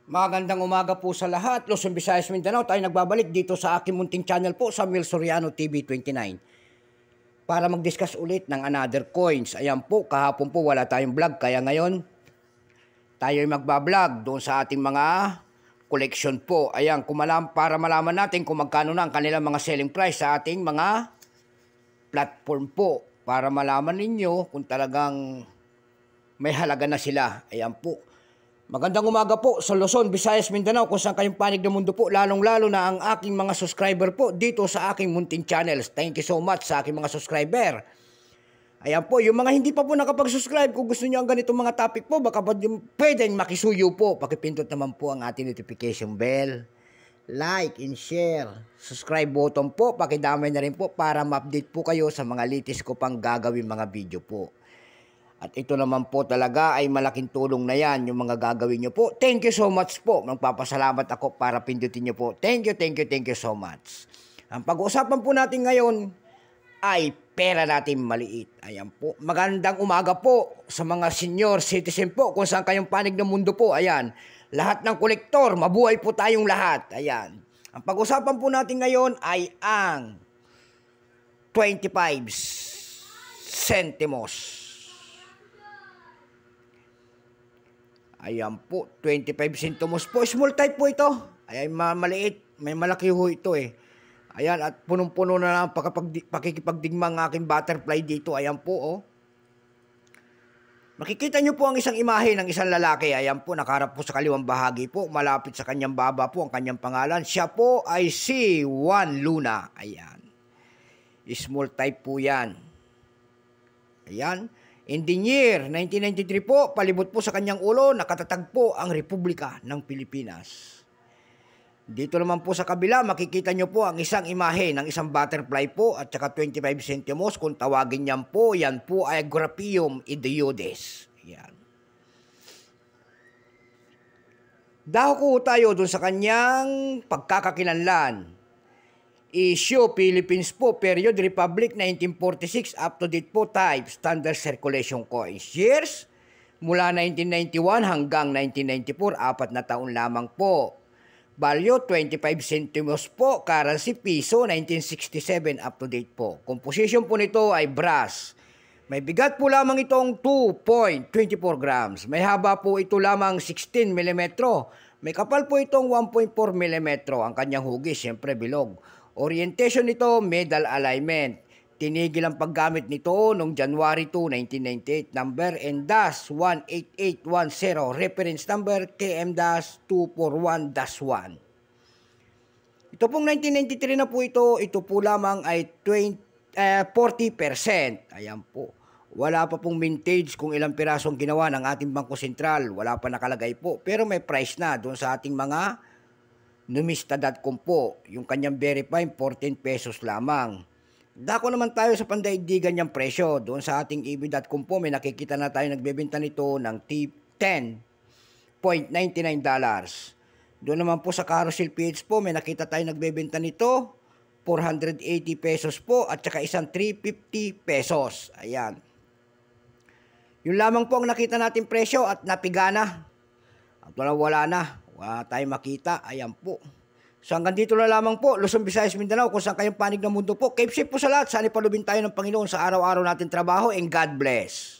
Magandang umaga po sa lahat. Luzon, Visayas, Mindanao. Tayo nagbabalik dito sa aking munting channel po sa Mil Soriano TV 29. Para mag-discuss ulit ng another coins. Ayan po, kahapon po wala tayong vlog. Kaya ngayon, tayo ay magbablog doon sa ating mga collection po. Ayan, para malaman natin kung magkano na ang kanilang mga selling price sa ating mga platform po. Para malaman ninyo kung talagang may halaga na sila. Ayan po. Magandang umaga po sa Luzon, Visayas, Mindanao, kung saan kayong panig ng mundo po, lalong-lalo na ang aking mga subscriber po dito sa aking munting channels. Thank you so much sa aking mga subscriber. Ayan po, yung mga hindi pa po nakapag-subscribe, kung gusto niyo ang ganitong mga topic po, baka pwedeng makisuyo po. Pakipindot naman po ang ating notification bell. Like and share. Subscribe button po, pakidamay na rin po para ma-update po kayo sa mga latest ko pang gagawin mga video po. At ito naman po talaga ay malaking tulong na yan, yung mga gagawin nyo po. Thank you so much po. Magpapasalamat ako para pindutin nyo po. Thank you so much. Ang pag-uusapan po natin ngayon ay pera natin maliit. Ayan po. Magandang umaga po sa mga senior citizen po, kung saan kayong panig ng mundo po. Ayan. Lahat ng kolektor, mabuhay po tayong lahat. Ayan. Ang pag-uusapan po natin ngayon ay ang 25 centimos. Ayan po, 25 centimos po. Small type po ito. Ayan, maliit. May malaki ho ito eh. Ayan, at punong-puno na lang pakikipagdigma ng aking butterfly dito. Ayan po, oh. Makikita nyo po ang isang imahe ng isang lalaki. Ayan po, nakaharap po sa kaliwang bahagi po. Malapit sa kanyang baba po ang kanyang pangalan. Siya po ay si Juan Luna. Ayan. Small type po yan. Ayan. In the year 1993 po, palibot po sa kanyang ulo, nakatatag po ang Republika ng Pilipinas. Dito naman po sa kabila, makikita nyo po ang isang imahe ng isang butterfly po at saka 25 centimos. Kung tawagin niyan po, yan po ay Graphium idiodes. Yan. Dako tayo dun sa kanyang pagkakakilanlan. Issue, Philippines po, period, Republic, 1946, up-to-date po, type, standard circulation coins. Years, mula 1991 hanggang 1994, 4 na taon lamang po. Value, 25 centimos po, currency, piso, 1967, up-to-date po. Composition po nito ay brass. May bigat po lamang itong 2.24 grams. May haba po ito lamang 16 mm. May kapal po itong 1.4 mm. Ang kanyang hugis, siyempre bilog. Orientation nito, medal alignment. Tinigil ang paggamit nito noong January 2, 1998. Number N-18810. Reference number KM-241-1. Ito pong 1993 na po ito. Ito po lamang ay 40%. Ayan po. Wala pa pong mintage kung ilang pirasong ginawa ng ating Bangko Sentral. Wala pa nakalagay po. Pero may price na doon sa ating mga numista.com po, yung kanyang verify, 14 pesos lamang. Dako naman tayo sa pandaigdigan niyang presyo. Doon sa ating ev.com po, may nakikita na tayo nagbebenta nito ng $10.99. Doon naman po sa Carousel PH po, may nakita tayo nagbebenta nito, 480 pesos po, at saka isang 350 pesos. Ayan. Yun lamang po ang nakita natin presyo at napigana. At wala na. Wala tayong makita. Ayan po. So hanggang dito na lamang po. Luzon, Visayas, Mindanao. Kung saan kayong panig ng mundo po. Keep safe po sa lahat. Sana ipalubin tayo ng Panginoon sa araw-araw natin trabaho. And God bless.